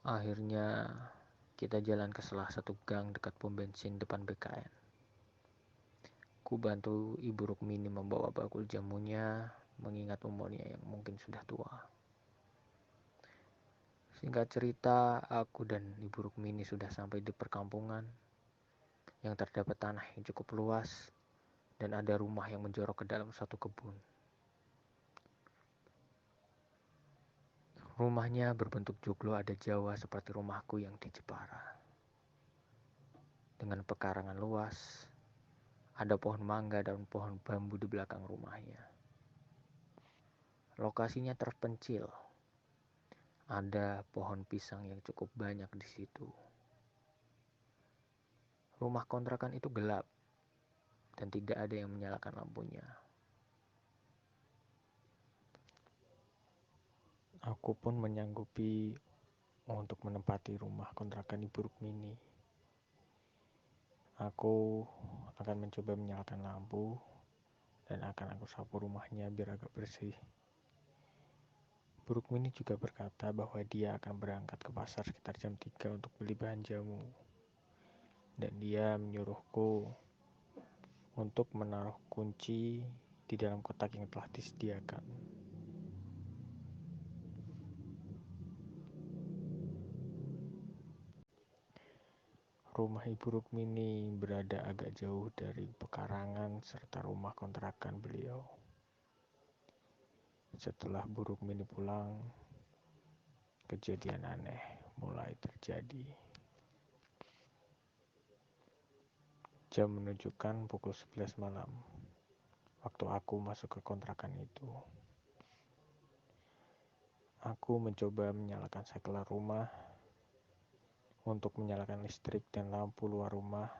Akhirnya kita jalan ke salah satu gang dekat pom bensin depan BKN. Ku bantu Ibu Rukmini membawa bakul jamunya, mengingat umurnya yang mungkin sudah tua. Singkat cerita, aku dan Ibu Rukmini sudah sampai di perkampungan yang terdapat tanah yang cukup luas dan ada rumah yang menjorok ke dalam satu kebun. Rumahnya berbentuk joglo adat Jawa seperti rumahku yang di Jepara. Dengan pekarangan luas, ada pohon mangga dan pohon bambu di belakang rumahnya. Lokasinya terpencil. Ada pohon pisang yang cukup banyak di situ. Rumah kontrakan itu gelap dan tidak ada yang menyalakan lampunya. Aku pun menyanggupi untuk menempati rumah kontrakan Ibu Rukmini. Aku akan mencoba menyalakan lampu dan akan aku sapu rumahnya biar agak bersih. Bu Rukmini juga berkata bahwa dia akan berangkat ke pasar sekitar jam 3 untuk beli bahan jamu. Dan dia menyuruhku untuk menaruh kunci di dalam kotak yang telah disediakan. Rumah Ibu Rukmini berada agak jauh dari pekarangan serta rumah kontrakan beliau. Setelah Bu Rukmini pulang, kejadian aneh mulai terjadi. Jam menunjukkan pukul 11 malam, waktu aku masuk ke kontrakan itu. Aku mencoba menyalakan saklar rumah untuk menyalakan listrik dan lampu luar rumah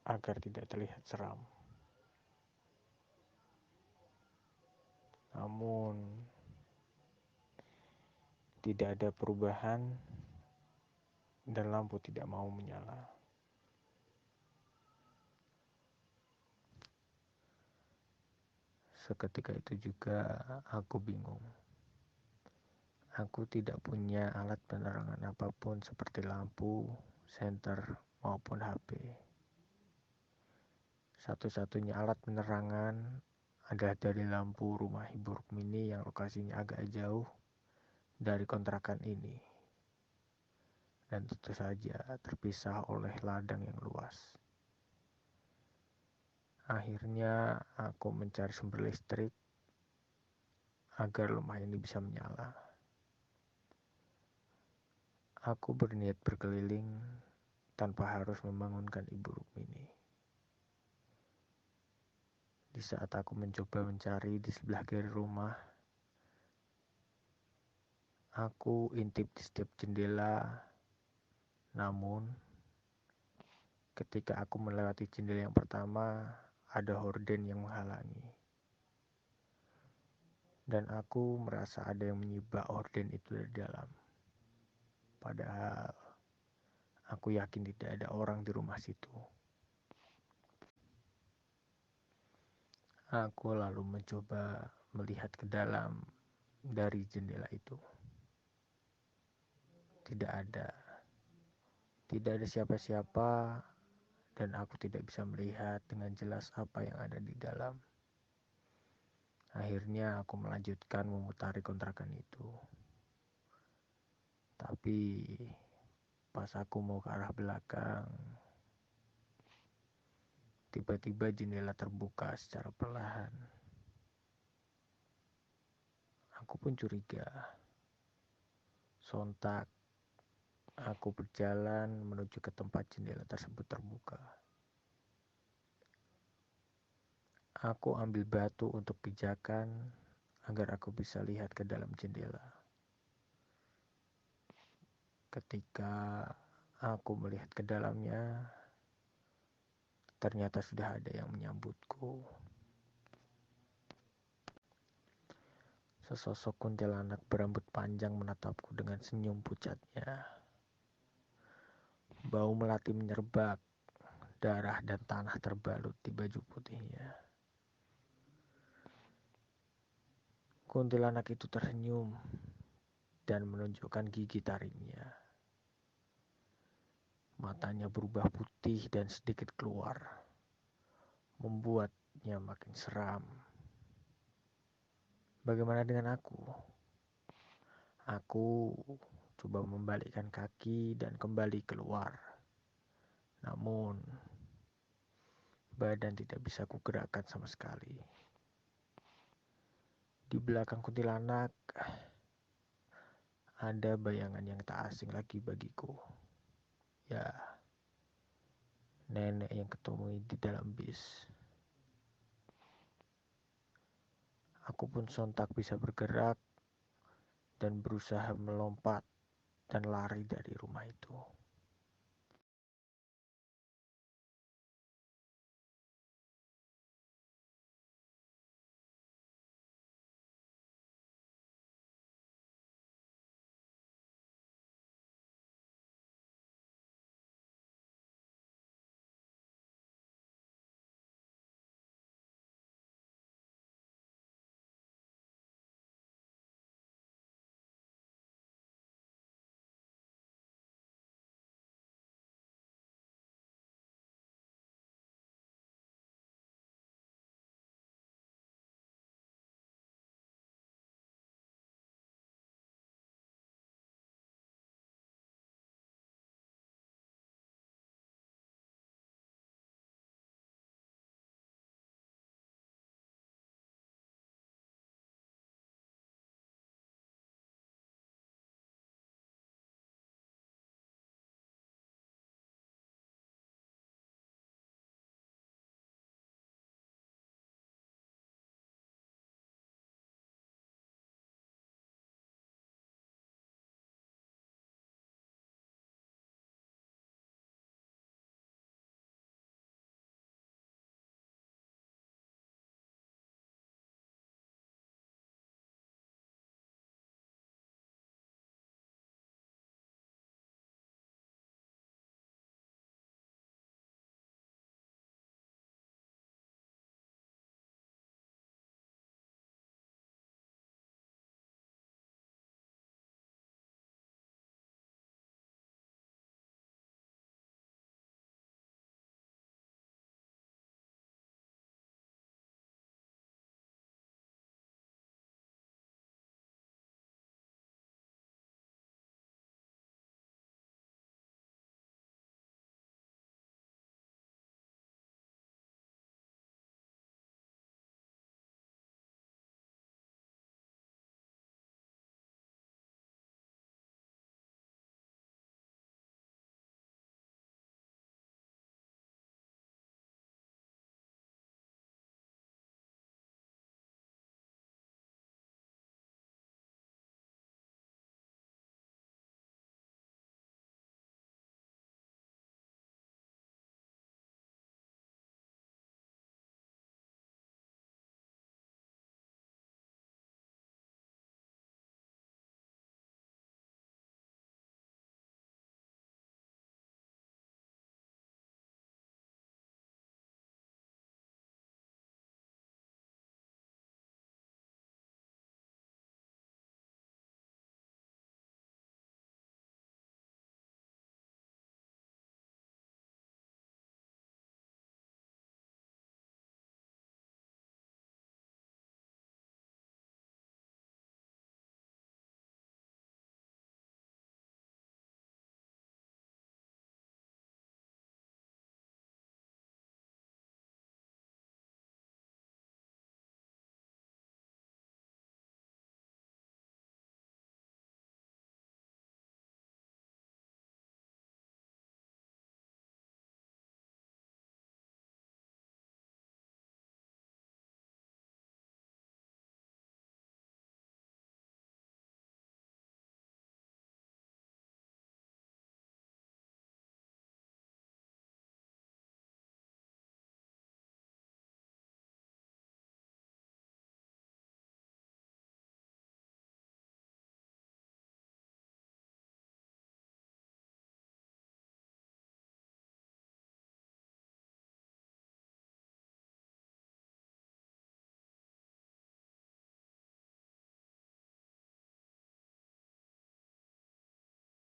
agar tidak terlihat seram. Namun, tidak ada perubahan dan lampu tidak mau menyala. Seketika itu juga aku bingung. Aku tidak punya alat penerangan apapun seperti lampu, senter, maupun HP. Satu-satunya alat penerangan adalah dari lampu rumah Ibu Rukmini yang lokasinya agak jauh dari kontrakan ini. Dan tentu saja terpisah oleh ladang yang luas. Akhirnya aku mencari sumber listrik agar rumah ini bisa menyala. Aku berniat berkeliling tanpa harus membangunkan Ibu Rukmini. Di saat aku mencoba mencari di sebelah kiri rumah, aku intip di setiap jendela. Namun, ketika aku melewati jendela yang pertama, ada horden yang menghalangi. Dan aku merasa ada yang menyibak horden itu dari dalam. Padahal, aku yakin tidak ada orang di rumah situ. Aku lalu mencoba melihat ke dalam dari jendela itu. Tidak ada siapa-siapa dan aku tidak bisa melihat dengan jelas apa yang ada di dalam. Akhirnya aku melanjutkan memutari kontrakan itu. Tapi pas aku mau ke arah belakang, tiba-tiba jendela terbuka secara perlahan. Aku pun curiga. Sontak, aku berjalan menuju ke tempat jendela tersebut terbuka. Aku ambil batu untuk pijakan agar aku bisa lihat ke dalam jendela. Ketika aku melihat ke dalamnya, ternyata sudah ada yang menyambutku. Sesosok kuntilanak berambut panjang menatapku dengan senyum pucatnya. Bau melati menyerbak, darah dan tanah terbalut di baju putihnya. Kuntilanak itu tersenyum dan menunjukkan gigi taringnya. Matanya berubah putih dan sedikit keluar, membuatnya makin seram. Bagaimana dengan aku? Aku coba membalikkan kaki dan kembali keluar. Namun, badan tidak bisa kugerakkan sama sekali. Di belakang kuntilanak, ada bayangan yang tak asing lagi bagiku. Ya, nenek yang ketemu di dalam bis. Aku pun sontak bisa bergerak dan berusaha melompat dan lari dari rumah itu.